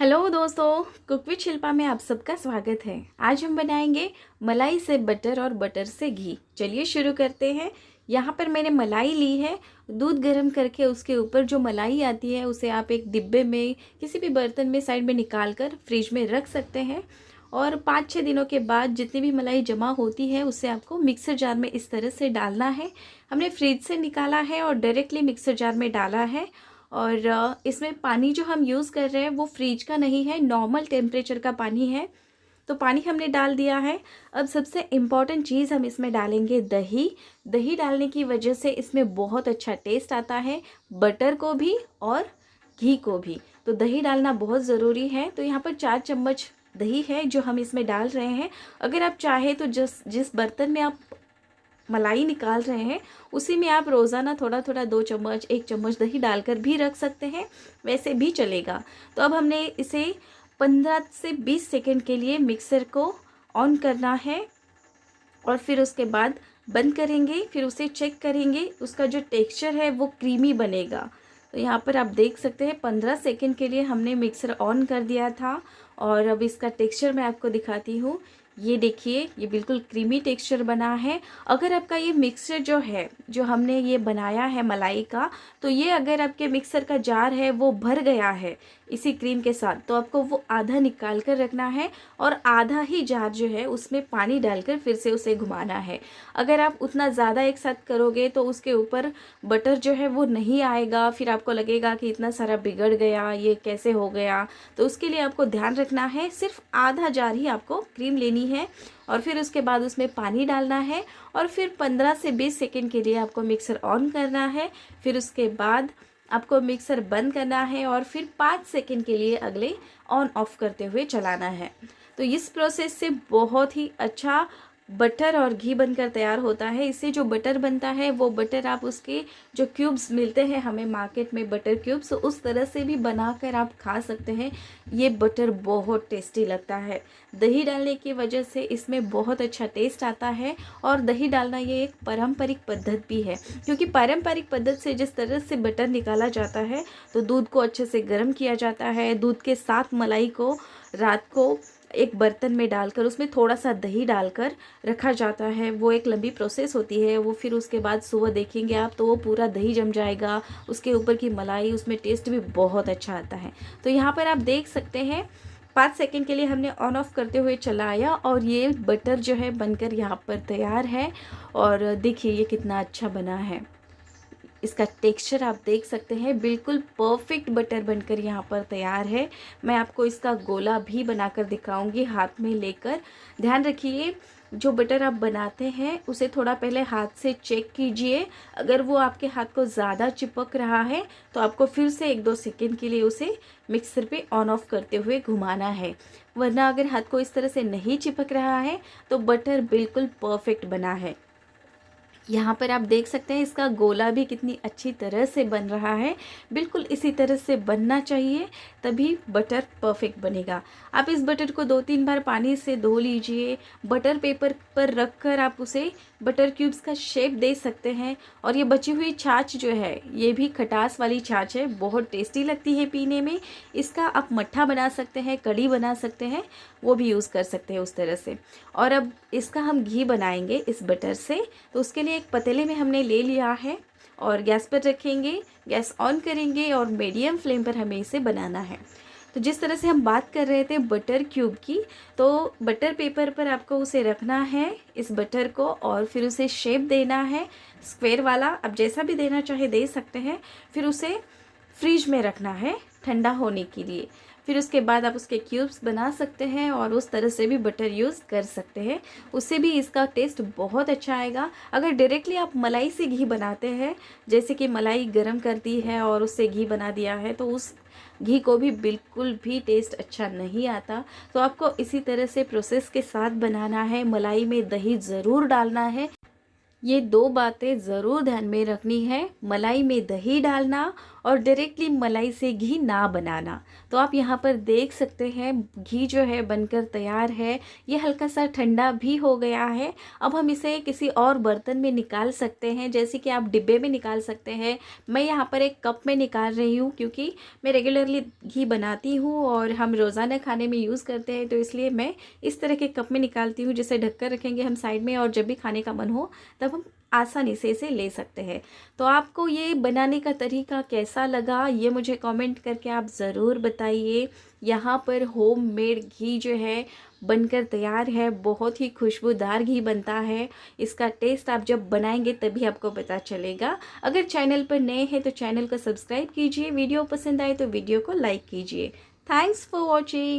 Hello दोस्तों, cook with Shilpa में आप सबका स्वागत है। आज हम बनाएंगे मलाई से बटर और बटर से घी। चलिए शुरू करते हैं। यहाँ पर मैंने मलाई ली है। दूध गर्म करके उसके ऊपर जो मलाई आती है उसे आप एक डिब्बे में किसी भी बर्तन में साइड में निकाल कर फ्रिज में रख सकते हैं। और 5-6 दिनों के बाद जितनी भी मलाई जमा होती है उससे आपको मिक्सर जार में इस तरह से डालना है। हमने फ्रिज से निकाला है और डायरेक्टली मिक्सर जार में डाला है। और इसमें पानी जो हम यूज़ कर रहे हैं वो फ्रिज का नहीं है, नॉर्मल टेम्परेचर का पानी है। तो पानी हमने डाल दिया है। अब सबसे इम्पॉर्टेंट चीज़ हम इसमें डालेंगे दही। दही डालने की वजह से इसमें बहुत अच्छा टेस्ट आता है, बटर को भी और घी को भी। तो दही डालना बहुत ज़रूरी है। तो यहाँ पर 4 चम्मच दही है जो हम इसमें डाल रहे हैं। अगर आप चाहे तो जिस बर्तन में आप मलाई निकाल रहे हैं उसी में आप रोज़ाना थोड़ा थोड़ा 2 चम्मच 1 चम्मच दही डालकर भी रख सकते हैं, वैसे भी चलेगा। तो अब हमने इसे 15 से 20 सेकंड के लिए मिक्सर को ऑन करना है और फिर उसके बाद बंद करेंगे। फिर उसे चेक करेंगे, उसका जो टेक्सचर है वो क्रीमी बनेगा। तो यहाँ पर आप देख सकते हैं 15 सेकंड के लिए हमने मिक्सर ऑन कर दिया था। और अब इसका टेक्सचर मैं आपको दिखाती हूँ। ये देखिए, ये बिल्कुल क्रीमी टेक्सचर बना है। अगर आपका ये मिक्सचर जो है, जो हमने ये बनाया है मलाई का, तो ये अगर आपके मिक्सर का जार है वो भर गया है इसी क्रीम के साथ, तो आपको वो आधा निकाल कर रखना है और आधा ही जार जो है उसमें पानी डालकर फिर से उसे घुमाना है। अगर आप उतना ज़्यादा एक साथ करोगे तो उसके ऊपर बटर जो है वो नहीं आएगा, फिर आपको लगेगा कि इतना सारा बिगड़ गया, ये कैसे हो गया। तो उसके लिए आपको ध्यान रखना है, सिर्फ आधा जार ही आपको क्रीम लेनी है और फिर उसके बाद उसमें पानी डालना है और फिर 15 से 20 सेकंड के लिए आपको मिक्सर ऑन करना है। फिर उसके बाद आपको मिक्सर बंद करना है और फिर 5 सेकंड के लिए अगले ऑन ऑफ करते हुए चलाना है। तो इस प्रोसेस से बहुत ही अच्छा बटर और घी बनकर तैयार होता है। इससे जो बटर बनता है वो बटर आप उसके जो क्यूब्स मिलते हैं हमें मार्केट में, बटर क्यूब्स, तो उस तरह से भी बनाकर आप खा सकते हैं। ये बटर बहुत टेस्टी लगता है। दही डालने की वजह से इसमें बहुत अच्छा टेस्ट आता है। और दही डालना ये एक पारंपरिक पद्धति भी है, क्योंकि पारंपरिक पद्धति से जिस तरह से बटर निकाला जाता है तो दूध को अच्छे से गर्म किया जाता है। दूध के साथ मलाई को रात को एक बर्तन में डालकर उसमें थोड़ा सा दही डालकर रखा जाता है। वो एक लंबी प्रोसेस होती है। वो फिर उसके बाद सुबह देखेंगे आप तो वो पूरा दही जम जाएगा, उसके ऊपर की मलाई, उसमें टेस्ट भी बहुत अच्छा आता है। तो यहाँ पर आप देख सकते हैं 5 सेकंड के लिए हमने ऑन ऑफ करते हुए चलाया और ये बटर जो है बनकर यहाँ पर तैयार है। और देखिए ये कितना अच्छा बना है। इसका टेक्सचर आप देख सकते हैं, बिल्कुल परफेक्ट बटर बनकर यहाँ पर तैयार है। मैं आपको इसका गोला भी बनाकर दिखाऊंगी हाथ में लेकर। ध्यान रखिए, जो बटर आप बनाते हैं उसे थोड़ा पहले हाथ से चेक कीजिए। अगर वो आपके हाथ को ज़्यादा चिपक रहा है तो आपको फिर से 1-2 सेकंड के लिए उसे मिक्सर पे ऑन ऑफ करते हुए घुमाना है। वरना अगर हाथ को इस तरह से नहीं चिपक रहा है तो बटर बिल्कुल परफेक्ट बना है। यहाँ पर आप देख सकते हैं इसका गोला भी कितनी अच्छी तरह से बन रहा है। बिल्कुल इसी तरह से बनना चाहिए, तभी बटर परफेक्ट बनेगा। आप इस बटर को 2-3 बार पानी से धो लीजिए। बटर पेपर पर रखकर आप उसे बटर क्यूब्स का शेप दे सकते हैं। और ये बची हुई छाछ जो है ये भी खटास वाली छाछ है, बहुत टेस्टी लगती है पीने में। इसका आप मट्ठा बना सकते हैं, कढ़ी बना सकते हैं, वो भी यूज़ कर सकते हैं उस तरह से। और अब इसका हम घी बनाएंगे इस बटर से। तो उसके लिए एक पतीले में हमने ले लिया है और गैस पर रखेंगे, गैस ऑन करेंगे और मीडियम फ्लेम पर हमें इसे बनाना है। तो जिस तरह से हम बात कर रहे थे बटर क्यूब की, तो बटर पेपर पर आपको उसे रखना है इस बटर को और फिर उसे शेप देना है स्क्वायर वाला। आप जैसा भी देना चाहे दे सकते हैं। फिर उसे फ्रिज में रखना है ठंडा होने के लिए। फिर उसके बाद आप उसके क्यूब्स बना सकते हैं और उस तरह से भी बटर यूज़ कर सकते हैं, उससे भी इसका टेस्ट बहुत अच्छा आएगा। अगर डायरेक्टली आप मलाई से घी बनाते हैं, जैसे कि मलाई गरम कर दी है और उससे घी बना दिया है, तो उस घी को भी बिल्कुल भी टेस्ट अच्छा नहीं आता। तो आपको इसी तरह से प्रोसेस के साथ बनाना है। मलाई में दही ज़रूर डालना है। ये दो बातें ज़रूर ध्यान में रखनी है, मलाई में दही डालना और डायरेक्टली मलाई से घी ना बनाना। तो आप यहाँ पर देख सकते हैं घी जो है बनकर तैयार है। ये हल्का सा ठंडा भी हो गया है। अब हम इसे किसी और बर्तन में निकाल सकते हैं, जैसे कि आप डिब्बे में निकाल सकते हैं। मैं यहाँ पर एक कप में निकाल रही हूँ, क्योंकि मैं रेगुलरली घी बनाती हूँ और हम रोज़ाना खाने में यूज़ करते हैं, तो इसलिए मैं इस तरह के कप में निकालती हूँ, जिसे ढककर रखेंगे हम साइड में, और जब भी खाने का मन हो तब हम आसानी से इसे ले सकते हैं। तो आपको ये बनाने का तरीका कैसा लगा, ये मुझे कमेंट करके आप ज़रूर बताइए। यहाँ पर होममेड घी जो है बनकर तैयार है। बहुत ही खुशबूदार घी बनता है। इसका टेस्ट आप जब बनाएंगे तभी आपको पता चलेगा। अगर चैनल पर नए हैं तो चैनल को सब्सक्राइब कीजिए। वीडियो पसंद आए तो वीडियो को लाइक कीजिए। Thanks for watching.